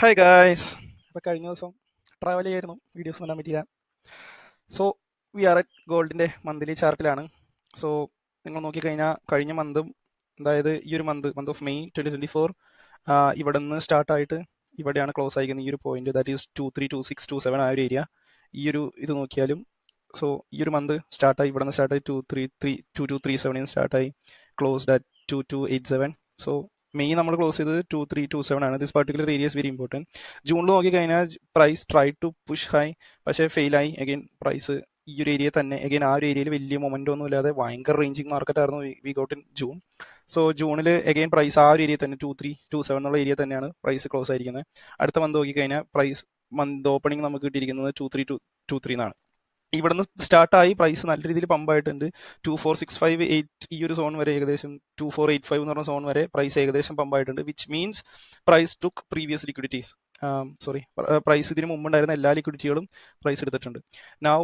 Hi guys. അപ്പോൾ കഴിഞ്ഞ ദിവസം ട്രാവൽ ചെയ്യായിരുന്നു, വീഡിയോസ് ഒന്നും ഇടാൻ പറ്റിയില്ല. സോ വി ആർ അറ്റ് ഗോൾഡിൻ്റെ മന്ത്ലി ചാർട്ടിലാണ്. സോ നിങ്ങൾ നോക്കിക്കഴിഞ്ഞാൽ കഴിഞ്ഞ മന്തും, അതായത് ഈ ഒരു മന്ത് ഓഫ് മെയ് 2024 ഇവിടെ നിന്ന് സ്റ്റാർട്ടായിട്ട് ഇവിടെയാണ് ക്ലോസ് ആയിരിക്കുന്നത്. ഈ ഒരു പോയിന്റ്, ദാറ്റ് ഈസ് 232627 ആ ഒരു ഏരിയ. ഈ ഒരു ഇത് നോക്കിയാലും സോ ഈ ഒരു മന്ത് സ്റ്റാർട്ടായി, ഇവിടെ നിന്ന് സ്റ്റാർട്ടായി 2237 സ്റ്റാർട്ടായി, ക്ലോസ്ഡ് അറ്റ് 2287. സോ മെയ് നമ്മൾ ക്ലോസ് ചെയ്തത് 2327 ആണ്. This particular area is very important. ജൂണിൽ നോക്കിക്കഴിഞ്ഞാൽ price try to push high, പക്ഷേ ഫെയിലായി. അഗൈൻ പ്രൈസ് ഈ ഒരു ഏരിയ തന്നെ, അഗൈൻ ആ ഒരു ഏരിയയിൽ വലിയ മൊമെൻ്റ് ഒന്നും ഇല്ലാതെ ഭയങ്കര റേഞ്ചിങ് മാർക്കറ്റ് ആയിരുന്നു we got in June. So ജൂണിൽ അഗൈൻ പ്രൈസ് ആ ഒരു ഏരിയ തന്നെ 2327 എന്നുള്ള ഏരിയ തന്നെയാണ് പ്രൈസ് ക്ലോസ് ആയിരിക്കുന്നത്. അടുത്ത മന്ത് നോക്കിക്കഴിഞ്ഞാൽ പ്രൈസ് മന്ത് ഓപ്പണിംഗ് നമുക്ക് കിട്ടിയിരിക്കുന്നത് 2323 എന്നാണ്. ഇവിടുന്ന് സ്റ്റാർട്ടായി പ്രൈസ് നല്ല രീതിയിൽ പമ്പായിട്ടുണ്ട്. 24658 ഈ ഒരു സോൺ വരെ, ഏകദേശം 2485 എന്ന് പറഞ്ഞ സോൺ വരെ പ്രൈസ് ഏകദേശം പമ്പായിട്ടുണ്ട്. Which means price took previous liquidities, price ഇതിന് മുമ്പുണ്ടായിരുന്ന എല്ലാ ലിക്വിഡിറ്റികളും പ്രൈസ് എടുത്തിട്ടുണ്ട്. നൗ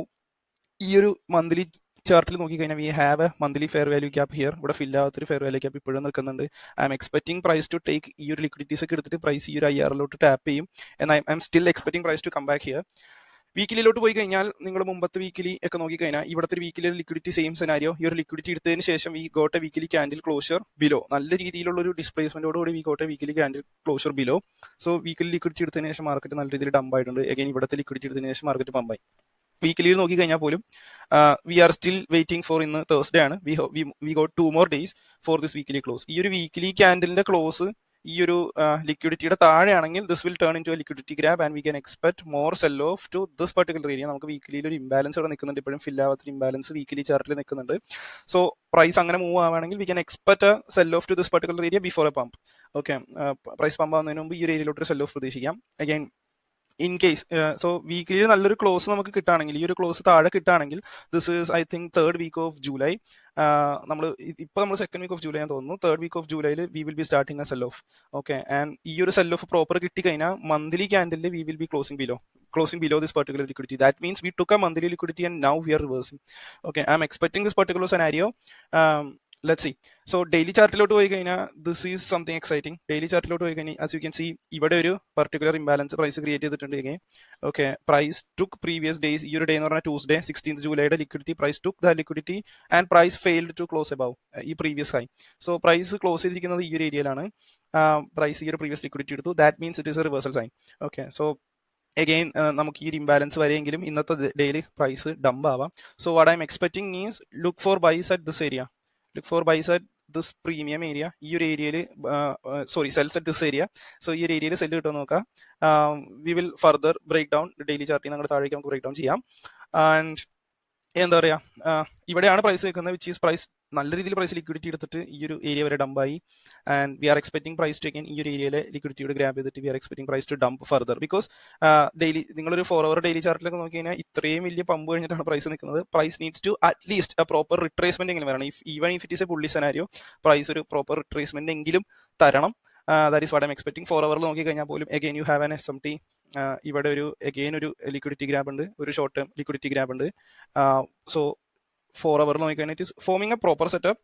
ഈ ഒരു മന്ത്ലി ചാർട്ടിൽ നോക്കിക്കഴിഞ്ഞാൽ we have a monthly fair value cap here. ഇവിടെ ഫില്ലാത്തൊരു ഫെയർ വാല്യൂ ക്യാപ്പ് ഇപ്പോഴും നിൽക്കുന്നുണ്ട്. I'm expecting price to take ഈ ഒരു ലിക്വിഡിറ്റീസ് ഒക്കെ എടുത്തിട്ട് പ്രൈസ് ഈ ഒരു IR ടാപ്പ് ചെയ്യും. I'm still expecting price to come back here. വീക്കിലിലോട്ട് പോയി കഴിഞ്ഞാൽ നിങ്ങൾ മുമ്പത്തെ വീക്കിലി ഒക്കെ നോക്കിക്കഴിഞ്ഞാൽ ഇവിടുത്തെ വീക്കിലെ ലിക്വിഡിറ്റി സെയിം സെനാരിയോ. ഈ ഒരു ലിക്വിഡിറ്റി എടുത്തതിന് ശേഷം we got a weekly candle closure below, നല്ല രീതിയിലുള്ള ഒരു ഡിസ്പ്ലേസ്മെന്റോടുകൂടി we got a weekly candle closure below. So weekly liquidity എടുത്തതിന് ശേഷം മാർക്കറ്റ് നല്ല രീതിയിൽ ഡംപ് ആയിട്ടുണ്ട്. അഗൈൻ ഇവിടുത്തെ ലിക്വിഡിറ്റി എടുത്തതിന് ശേഷം മാർക്കറ്റ് പമ്പായി. വീക്കിലിയിൽ നോക്കിക്കഴിഞ്ഞാൽ പോലും we are still waiting for, ഇന്ന് തേഴ്സ്ഡേ ആണ്, we got 2 more days for this weekly close. ഈ ഒരു വീക്കിലി ക്യാൻഡിലിന്റെ ക്ലോസ് ഈ ഒരു ലിക്വിഡിറ്റിയുടെ താഴെയാണെങ്കിൽ this will turn into a liquidity grab and we can expect more sell off to this particular area. നമുക്ക് വീക്കിലിയിൽ ഒരു ഇംബാലൻസ് ഇവിടെ നിൽക്കുന്നുണ്ട്, ഇപ്പോഴും ഫിൽ ആവാത്തൊരു ഇംബാലൻസ് വീക്കിലി ചാർട്ടിൽ നിൽക്കുന്നുണ്ട്. സോ പ്രൈസ് അങ്ങനെ മൂവ് ആവുകയാണെങ്കിൽ we can expect a sell off to this particular area before a pump. Okay, price pump ആവുന്നതിന് മുമ്പ് ഈ ഒരു ഏരിയയിലോട്ട് ഒരു സെൽ ഓഫ് പ്രതീക്ഷിക്കാം. Again in case so weekly നല്ലൊരു ക്ലോസ് നമുക്ക് കിട്ടുകയാണെങ്കിൽ, ഈ ഒരു ക്ലോസ് താഴെ കിട്ടുകയാണെങ്കിൽ, this is I think 3rd week of July. നമ്മൾ 2nd week of July ഞാൻ തോന്നുന്നു. 3rd week of July we will be starting a sell off. Okay, and ഈ ഒരു സെൽ ഓഫ് പ്രോപ്പർ കിട്ടിക്കഴിഞ്ഞാൽ മന്ത്ലി ക്യാൻഡിലിൽ we will be closing below this particular liquidity. That means we took a monthly liquidity and now we are reversing. Okay, I'm expecting this particular scenario. Let's see. So daily ചാർട്ടിലോട്ട് പോയി കഴിഞ്ഞാൽ this is something exciting. Daily ചാർട്ടിലോട്ട് പോയി കഴിഞ്ഞാൽ as you can see ഇവിടെ ഒരു particular imbalance price create ചെയ്തിട്ടുണ്ട്. again okay, price took previous days, ഈ ഒരു ഡേ എന്ന് പറഞ്ഞാൽ ട്യൂസ്ഡേ 16th ജൂലൈയുടെ ലിക്വിഡിറ്റി, price took the liquidity and price failed to close above ഈ previous high. So price close ചെയ്തിരിക്കുന്നത് ഈ ഒരു ഏരിയയിലാണ്. പ്രൈസ് ഈ ഒരു പ്രീവിയസ് ലിക്വിഡിറ്റി എടുത്തു. That means it is a reversal sign. Okay, so again നമുക്ക് ഈ ഒരു ഇംബാലൻസ് വരെയെങ്കിലും ഇന്നത്തെ ഡേയിൽ പ്രൈസ് ഡംപ് ആവാം. So what I'm expecting is look for buys at this area, look for buys at this premium area. ഈ ഒരു ഏരിയയിൽ sells at this area. So ഈ ഒരു ഏരിയയിൽ സെല്ല് കിട്ടുമെന്ന് നോക്കാം. We will further break down daily ചാർട്ടിൽ നമ്മുടെ താഴേക്ക് നമുക്ക് ബ്രേക്ക് ഡൗൺ ചെയ്യാം. ആൻഡ് എന്താ പറയുക, ഇവിടെയാണ് പ്രൈസ് നിൽക്കുന്നത്, വിച്ച് ഈസ് പ്രൈസ് നല്ല രീതിയിൽ പ്രൈസ് ലിക്വിഡിറ്റി എടുത്തിട്ട് ഈ ഒരു ഏരിയ വരെ ഡംപായി. And we are expecting price to again ഈ ഒരു ഏരിയയിലെ ലിക്വിഡിറ്റിയോട് ഗ്രാബ് ചെയ്തിട്ട് we are expecting price to dump further. Because daily നിങ്ങളൊരു 4 hour ഡെയിലി ചാർട്ടിലൊക്കെ നോക്കി കഴിഞ്ഞാൽ ഇത്രയും വലിയ പമ്പ് കഴിഞ്ഞിട്ടാണ് പ്രൈസ് നിൽക്കുന്നത്. Price needs to at least a proper retracement എങ്കിലും വരണം. Even if it is a bullish scenario, price ഒരു പ്രോപ്പർ റിട്രേസ്മെന്റ് എങ്കിലും തരണം. That is what I'm expecting. 4 hour നോക്കി കഴിഞ്ഞാൽ പോലും again you have an SMT. ഇവിടെ ഒരു ലിക്വിഡിറ്റി ഗ്രാബ് ഉണ്ട്, ഒരു ഷോർട്ട് ടേം ലിക്വിഡിറ്റി ഗ്രാബ് ഉണ്ട്. സോ 4 hour നോക്കിക്കഴിഞ്ഞാൽ it is forming a proper setup.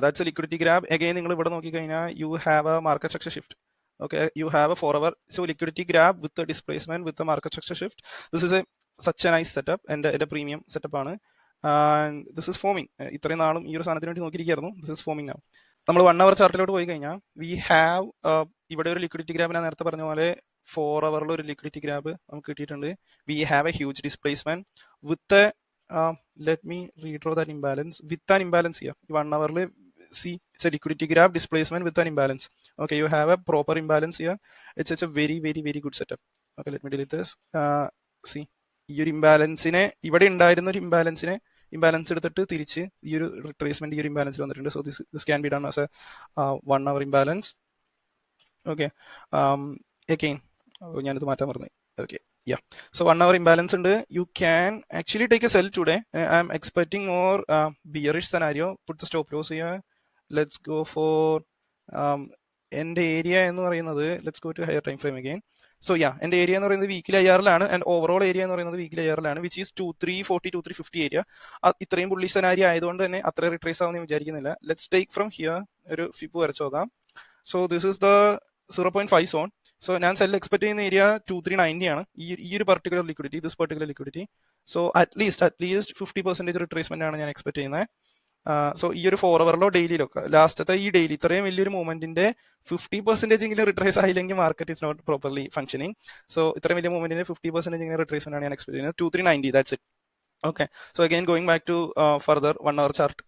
that's a liquidity grab. Again നിങ്ങൾ ഇവിടെ നോക്കിക്കഴിഞ്ഞാൽ you have a market structure shift. Okay, you have a 4 hour so liquidity grab with the displacement with the market structure shift. This is such a nice setup and a premium setup ആണ്. And this is forming. ഇത്രയും നാളും ഈ ഒരു സാധനത്തിന് വേണ്ടി നോക്കിയിരിക്കുകയായിരുന്നു. This is forming now. നമ്മൾ 1 hour ചാർട്ടിലോട്ട് പോയി കഴിഞ്ഞാൽ we have ഇവിടെ ഒരു ലിക്വിഡിറ്റി ഗ്രാബ് ഞാൻ നേരത്തെ പറഞ്ഞ പോലെ 4 hourൽ ഒരു ലിക്വിഡിറ്റി ഗ്രാബ് നമുക്ക് കിട്ടിയിട്ടുണ്ട്. We have a huge displacement with a let me redraw that imbalance with an imbalance here. 1 hour see it's a liquidity grab displacement with an imbalance. Okay, you have a proper imbalance here. It's a very very very good setup. Okay, let me delete this. See ഈ ഒരു ഇംബാലൻസിനെ, ഇവിടെ ഉണ്ടായിരുന്ന ഒരു imbalance എടുത്തിട്ട് തിരിച്ച് ഈ ഒരു retracement ഈ ഒരു ഇംബാലൻസിൽ വന്നിട്ടുണ്ട്. So this can be done as A 1 hour imbalance. Okay, again ഞാനിത് മാറ്റാൻ പറഞ്ഞു. Okay, yeah, so 1 hour imbalance and you can actually take a sell today. I'm expecting more bearish scenario. Put the stop loss here. Let's go for end area എന്ന് പറയുന്നത്, let's go to higher time frame again. So yeah, end area എന്ന് പറയുന്നത് weekly IR-ലാണ് and overall area എന്ന് പറയുന്നത് weekly IR-ലാണ്, which is 2340 2350 area. ഇത്രയും bullish scenario ആയതുകൊണ്ട് തന്നെ അത്ര റിട്രേസ് ആവുമെന്ന് വിചാരിക്കുന്നില്ല. Let's take from here ഒരു ഫിപ്പ് വരച്ചു നോക്കാം. So this is the 0.5 zone. So ഞാൻ സെൽ എക്സ്പെക്ട് ചെയ്യുന്ന ഏരിയ 2390 ആണ് ഈ ഒരു particular liquidity, this particular liquidity. So at least 50% retracement ആണ് ഞാൻ എക്സ്പെക്ട് ചെയ്യുന്നത്. സോ ഈ ഒരു 4 അവറിലോ ഡെയിലിയിലോ ലാസ്റ്റത്തെ ഈ ഡെയിലി ഇത്രയും വലിയൊരു മൂവ്മെന്റിന്റെ 50% എങ്കിലും റിട്രേസ് ആയില്ലെങ്കിൽ market is not properly functioning. So ഇത്രയും വലിയ മൂവ്മെന്റിന്റെ 50% എങ്കിലും റിട്രേസ്മെന്റ് ആണ് ഞാൻ എക്സ്പെക്ട് ചെയ്യുന്നത്. 2390, that's it. Okay, so again going back to further 1 hour chart.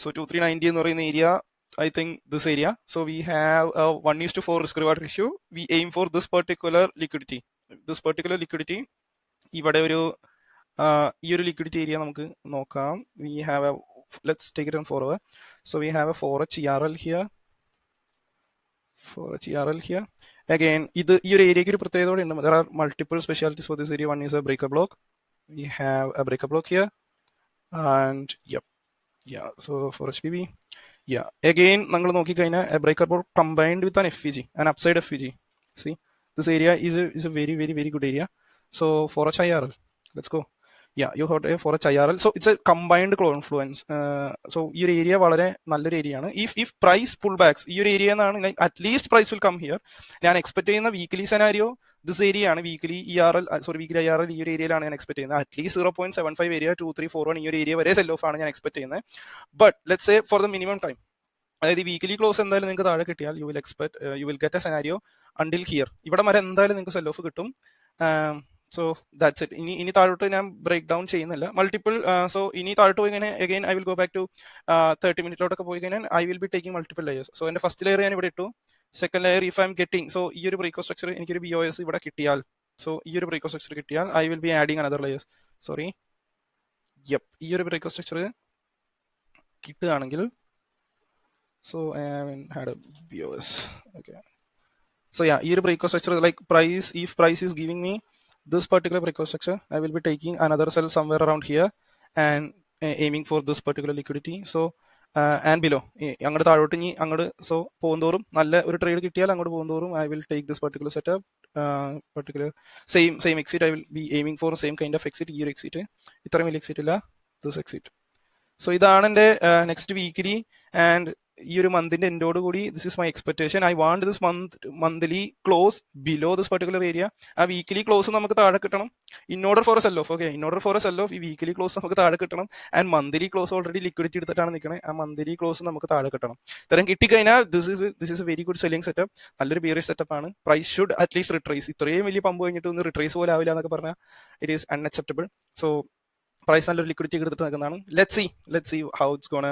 So 2390 എന്ന് പറയുന്ന area, I think this area. So we have a 1:4 risk reward ratio. We aim for this particular liquidity. ഇവിടെ ഒരു ഈ ഒരു liquidity area നമുക്ക് നോക്കാം. We have a, let's take it on 4 hour. So we have a 4H ERL here. Again, ഈ ഒരു ഏരിയയ്ക്ക് ഒരു പ്രത്യേകത കൂടി ഉണ്ട്. There are multiple specialties for this area. One is a breaker block. We have a breaker block here. And so for HPB. Again, നമ്മൾ നോക്കിക്കഴിഞ്ഞാൽ a breaker block combined with an FVG, an upside FVG. See, this area is a very, very, very good area. So 4H IRL, let's go. You got a 4H IRL. So it's a combined confluence. So ഈ ഒരു area വളരെ നല്ലൊരു area ആണ്. If price pullbacks, ഈ ഒരു area എന്നാണ്, like at least price will come here. ഞാൻ expect ചെയ്യുന്ന വീക്ക്ലി സെനാരിയോ ദിസ് ഏരിയ ആണ്. വീക്ക്ലി IRL ഈ ഒരു ഏരിയയിലാണ് ഞാൻ എക്സ്പെക്ട് ചെയ്യുന്നത്. അറ്റ്ലീസ്റ്റ് 0.75 ഏരിയ 2341 ഈ ഒരു ഏരിയ വരെ സെൽ ഓഫ് ആണ് ഞാൻ എക്സ്പെക്ട് ചെയ്യുന്നത്. But let's say for the minimum time, അതായത് വീക്ക്ലി ക്ലോസ് എന്തായാലും നിങ്ങൾക്ക് താഴെ കിട്ടിയാൽ you will get a scenario until here. ഇവിടെ വരെ എന്തായാലും നിങ്ങൾക്ക് സെൽ ഓഫ് കിട്ടും. So that's it. ഇനി താഴോട്ട് ഞാൻ ബ്രേക്ക് ഡൗൺ ചെയ്യുന്നില്ല. മൾട്ടിപ്പിൾ, സോ ഇനി താഴോട്ട് പോയി കഴിഞ്ഞാൽ again I will go back to 30 മിനിറ്റിലോട്ടൊക്കെ പോയി കഴിഞ്ഞാൽ I will be taking multiple layers. So എന്റെ ഫസ്റ്റ് ലെയർ ഞാൻ ഇവിടെ ഇട്ടു. Second layer if I am getting, so ഈ ഒരു ബ്രേക്കോ സ്ട്രക്ചർ എനിക്കൊരു BOS ഇവിടെ കിട്ടിയാൽ, സോ ഈ ഒരു ബ്രേക്കോ സ്ട്രക്ചർ കിട്ടിയാൽ I will B adding another layers. ഈ ഒരു ബ്രേക്കോ സ്ട്രക്ചർ കിട്ടുകയാണെങ്കിൽ, so I haven't had a BOS. Okay, so ഈ ഒരു breakout structure, like if price is giving me this particular breakout structure, I will be taking another sell somewhere around here and aiming for this particular liquidity. So and below, അങ്ങോട്ട് താഴോട്ട് ഇനി അങ്ങോട്ട്, so പോകുന്തോറും നല്ല ഒരു trade കിട്ടിയാൽ അങ്ങോട്ട് പോകുന്തോറും I will take this particular setup, particular same exit. I will be aiming for same kind of exit. ഈ ഒരു എക്സിറ്റ്, ഇത്രയും വലിയ എക്സിറ്റ് ഇല്ല, this exit. സോ ഇതാണ് എൻ്റെ നെക്സ്റ്റ് വീക്കിലി ആൻഡ് ഈ ഒരു മന്തിന്റെ എൻഡോട് കൂടി this is my expectation. I want this monthly close below this particular area. ആ വീക്കിലി ക്ലോസ് നമുക്ക് താഴെ കിട്ടണം in order for A sell of. ഈ വീക്കിലി ക്ലോസ് നമുക്ക് താഴെ കിട്ടണം. And monthly close already liquidity എടുത്തിട്ടാണ് നിൽക്കണേ. ആ മന്ത്ലി ക്ലോസ് നമുക്ക് താഴെ കിട്ടണം. ഇത്തരം കിട്ടിക്കഴിഞ്ഞാൽ this is a very good selling setup. നല്ലൊരു ബിയറിഷ് സെറ്റപ്പ് ആണ്. Price should at least retrace. ഇത്രയും വലിയ പമ്പ് കഴിഞ്ഞിട്ട് ഒന്ന് റിട്രേസ് പോലെ ആവില്ല എന്നൊക്കെ പറഞ്ഞാൽ it is unacceptable. So price നല്ലൊരു ലിക്വിഡിറ്റി എടുത്തിട്ട് നിൽക്കുന്നതാണ്. Let's see how it's gonna